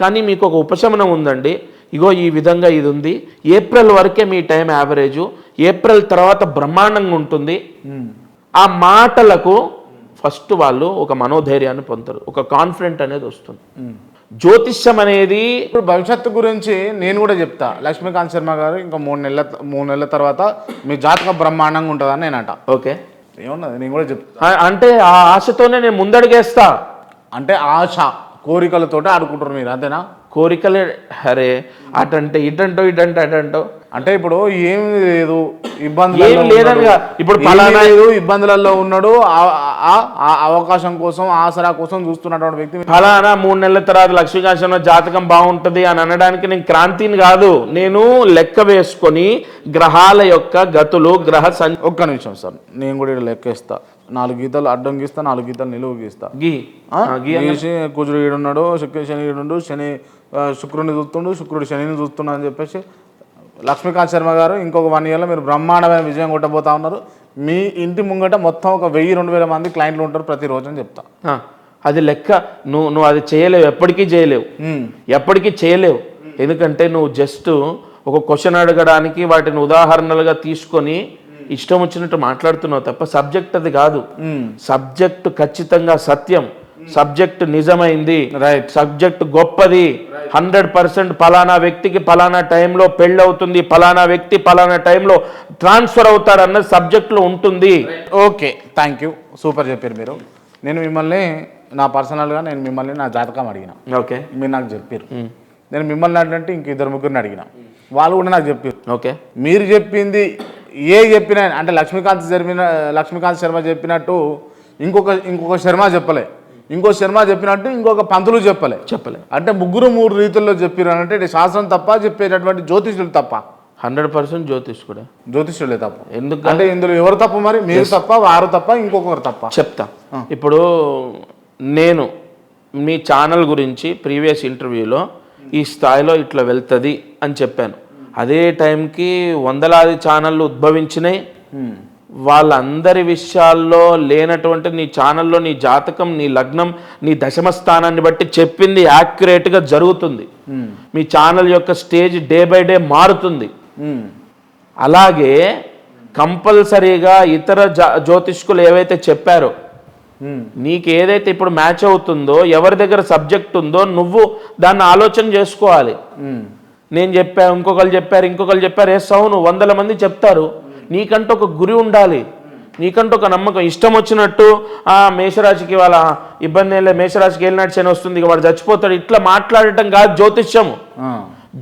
కానీ మీకు ఒక ఉపశమనం ఉందండి, ఇగో ఈ విధంగా ఇది ఉంది, ఏప్రిల్ వరకే మీ టైం యావరేజు, ఏప్రిల్ తర్వాత బ్రహ్మాండంగా ఉంటుంది. ఆ మాటలకు ఫస్ట్ వాళ్ళు ఒక మనోధైర్యాన్ని పొందుతారు, ఒక కాన్ఫిడెంట్ అనేది వస్తుంది. జ్యోతిష్యం అనేది ఇప్పుడు భవిష్యత్తు గురించి నేను కూడా చెప్తా. లక్ష్మీకాంత్ శర్మ గారు ఇంకా 3 నెలల తర్వాత మీ జాతకం బ్రహ్మాండంగా ఉంటుందని నేనంట. ఓకే, ఏమన్నది నేను కూడా చెప్తా. అంటే ఆ ఆశతోనే నేను ముందడుగేస్తా. అంటే ఆశ కోరికలతోటి ఆడుకుంటారు మీరు, అంతేనా? కోరికలే, అరే అటంటే ఇటంటో ఇటంటే అటంటో. అంటే ఇప్పుడు ఏం లేదు, ఇబ్బందులు లేదనగా ఇప్పుడు పలానా ఇబ్బందులలో ఉన్నాడు, అవకాశం కోసం ఆసరా కోసం చూస్తున్నటువంటి వ్యక్తి ఫలానా 3 నెలల తర్వాత లక్ష్మీకాంత్ శర్మ జాతకం బాగుంటుంది అని అనడానికి నేను క్రాంతిని కాదు, నేను లెక్క వేసుకొని గ్రహాల యొక్క గతులు ఒక్క నిమిషం సార్, నేను కూడా ఇక్కడ లెక్కేస్తా. 4 గీతలు అడ్డం గీస్తా, 4 గీతలు నిలువు గీస్తా. గీసి కుజుడు ఈడున్నాడు, శని ఈడుండు, శని శుక్రుడిని చూస్తుండు, శుక్రుడు శనిని చూస్తున్నాడు అని చెప్పేసి లక్ష్మీకాంత్ శర్మ గారు ఇంకొక 1 ఇయర్లో మీరు బ్రహ్మాండమైన విజయం కొట్టబోతా ఉన్నారు. మీ ఇంటి ముంగట మొత్తం ఒక 1000-2000 మంది క్లయింట్లు ఉంటారు ప్రతిరోజు అని చెప్తా. అది లెక్క. నువ్వు అది చేయలేవు, ఎప్పటికీ చేయలేవు. ఎందుకంటే నువ్వు జస్ట్ ఒక క్వశ్చన్ అడగడానికి వాటిని ఉదాహరణలుగా తీసుకొని ఇష్టం వచ్చినట్టు మాట్లాడుతున్నావు తప్ప సబ్జెక్ట్ అది కాదు. సబ్జెక్ట్ ఖచ్చితంగా సత్యం, సబ్జెక్ట్ నిజమైంది, సబ్జెక్ట్ గొప్పది, 100% పలానా వ్యక్తికి పలానా టైంలో పెళ్ళి అవుతుంది, పలానా వ్యక్తి పలానా టైంలో ట్రాన్స్ఫర్ అవుతాడు అన్నది సబ్జెక్ట్లో ఉంటుంది. ఓకే, థ్యాంక్ యూ, సూపర్ చెప్పారు మీరు. నేను మిమ్మల్ని పర్సనల్గా నా జాతకం అడిగిన. ఓకే, మీరు నాకు చెప్పారు. నేను మిమ్మల్ని అంటే ఇంక 2-3 అడిగిన, వాళ్ళు కూడా నాకు చెప్పారు. ఓకే, మీరు చెప్పింది చెప్పినా అంటే లక్ష్మీకాంత్ శర్మ చెప్పినట్టు ఇంకొక శర్మ చెప్పలే, ఇంకో శర్మ చెప్పినట్టు ఇంకొక పంతులు చెప్పలే. అంటే 3 రీతుల్లో చెప్పారు అంటే ఇది శాస్త్రం తప్ప, చెప్పేటటువంటి జ్యోతిష్యులు తప్ప? 100% జ్యోతిష్యులే తప్ప. ఎందుకు అంటే ఇందులో ఎవరు తప్ప? మరి మీరు తప్ప, వారు తప్ప, ఇంకొకరు తప్ప? చెప్తా. ఇప్పుడు నేను మీ ఛానల్ గురించి ప్రీవియస్ ఇంటర్వ్యూలో ఈ స్థాయిలో ఇట్లా వెళ్తుంది అని చెప్పాను. అదే టైంకి వందలాది ఛానళ్ళు ఉద్భవించినాయి. వాళ్ళందరి విషయాల్లో లేనటువంటి నీ ఛానల్లో నీ జాతకం, నీ లగ్నం, నీ దశమ స్థానాన్ని బట్టి చెప్పింది యాక్యురేట్గా జరుగుతుంది. మీ ఛానల్ యొక్క స్టేజ్ డే బై డే మారుతుంది. అలాగే కంపల్సరీగా ఇతర జ్యోతిష్కులు ఏవైతే చెప్పారో నీకు ఏదైతే ఇప్పుడు మ్యాచ్ అవుతుందో, ఎవరి దగ్గర సబ్జెక్ట్ ఉందో నువ్వు దాన్ని ఆలోచన చేసుకోవాలి. నేను చెప్పాను, ఇంకొకరు చెప్పారు, ఎస్ అవును, 100 మంది చెప్తారు. నీకంటూ ఒక గురి ఉండాలి, నీకంటూ ఒక నమ్మకం. ఇష్టం వచ్చినట్టు మేషరాశికి వాళ్ళ ఇబ్బంది ఏం లేదు, మేషరాశికి వెళ్ళినట్టు శని వస్తుంది, ఇక వాడు చచ్చిపోతాడు, ఇట్లా మాట్లాడటం కాదు జ్యోతిష్యము.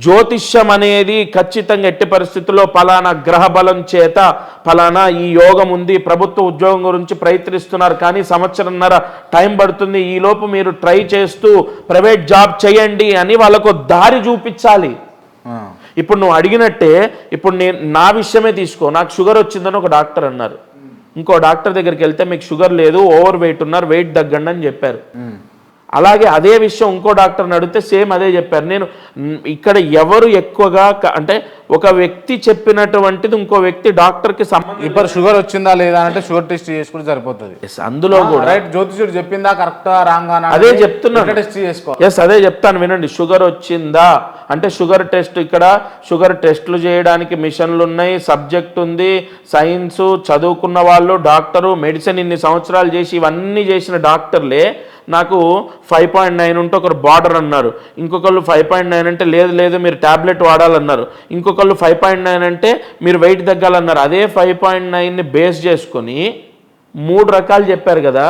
జ్యోతిష్యం అనేది ఖచ్చితంగా ఎట్టి పరిస్థితుల్లో ఫలానా గ్రహ బలం చేత ఫలానా ఈ యోగం ఉంది, ప్రభుత్వ ఉద్యోగం గురించి ప్రయత్నిస్తున్నారు కానీ 1.5 సంవత్సరం టైం పడుతుంది, ఈలోపు మీరు ట్రై చేస్తూ ప్రైవేట్ జాబ్ చేయండి అని వాళ్ళకు దారి చూపించాలి. ఇప్పుడు నువ్వు అడిగినట్టే, ఇప్పుడు నా విషయమే తీసుకో. నాకు షుగర్ వచ్చిందని ఒక డాక్టర్ అన్నారు, ఇంకో డాక్టర్ దగ్గరికి వెళ్తే మీకు షుగర్ లేదు, ఓవర్ వెయిట్ ఉన్నారు, వెయిట్ తగ్గండి అని చెప్పారు. అలాగే అదే విషయం ఇంకో డాక్టర్ని అడిగితే సేమ్ అదే చెప్పారు. నేను ఇక్కడ ఎవరు ఎక్కువగా అంటే ఒక వ్యక్తి చెప్పినటువంటిది ఇంకో వ్యక్తి డాక్టర్కి సంబంధం. ఇప్పుడు షుగర్ వచ్చిందా లేదా అంటే షుగర్ టెస్ట్ చేసుకుంటే సరిపోతుంది. అందులో కూడా రైట్, జ్యోతిష్యుడు చెప్పిందా కరెక్టా రాంగా అదే చెప్తున్నాను. టెస్ట్ చేసుకో. అదే చెప్తాను వినండి. షుగర్ వచ్చిందా అంటే షుగర్ టెస్ట్, ఇక్కడ షుగర్ టెస్టులు చేయడానికి మిషన్లు ఉన్నాయి, సబ్జెక్ట్ ఉంది, సైన్స్ చదువుకున్న వాళ్ళు, డాక్టరు, మెడిసిన్ ఇన్ని సంవత్సరాలు చేసి ఇవన్నీ చేసిన డాక్టర్లే నాకు 5.9 ఉంటే ఒకరు బార్డర్ అన్నారు, ఇంకొకళ్ళు 5.9 అంటే లేదు మీరు ట్యాబ్లెట్ వాడాలన్నారు, ఇంకొకళ్ళు 5.9 అంటే మీరు వెయిట్ తగ్గాలన్నారు. అదే 5.9ని బేస్ చేసుకొని 3 రకాలు చెప్పారు కదా.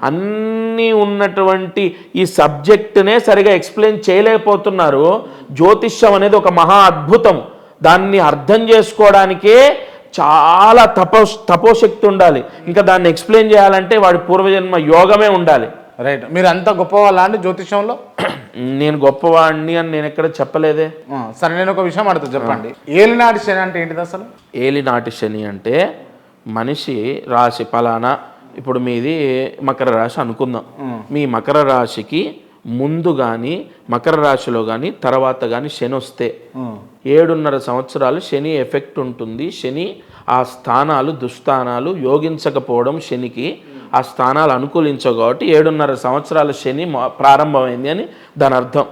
అన్నీ ఉన్నటువంటి ఈ సబ్జెక్టునే సరిగా ఎక్స్ప్లెయిన్ చేయలేకపోతున్నారు. జ్యోతిష్యం అనేది ఒక మహా అద్భుతం, దాన్ని అర్థం చేసుకోవడానికే చాలా తపోశక్తి ఉండాలి. ఇంకా దాన్ని ఎక్స్ప్లెయిన్ చేయాలంటే వాడి పూర్వజన్మ యోగమే ఉండాలి. రైట్, మీరు అంత గొప్పవాళ్ళ అండి జ్యోతిష్యంలో? నేను గొప్పవాడిని అని నేను ఎక్కడ చెప్పలేదే. సరే, నేను ఒక విషయం అడుగుతా, చెప్పండి. ఏలినాటి శని అంటే ఏంటిది అసలు? ఏలినాటి శని అంటే మనిషి రాశి పలానా, ఇప్పుడు మీది మకర రాశి అనుకుందాం, మీ మకర రాశికి ముందు కానీ మకర రాశిలో కానీ తర్వాత కానీ శని వస్తే 7.5 సంవత్సరాలు శని ఎఫెక్ట్ ఉంటుంది. శని ఆ స్థానాలు దుస్థానాలు యోగించకపోవడం శనికి, ఆ స్థానాలు అనుకూలించవు కాబట్టి 7.5 సంవత్సరాల శని ప్రారంభమైంది అని దాని అర్థం.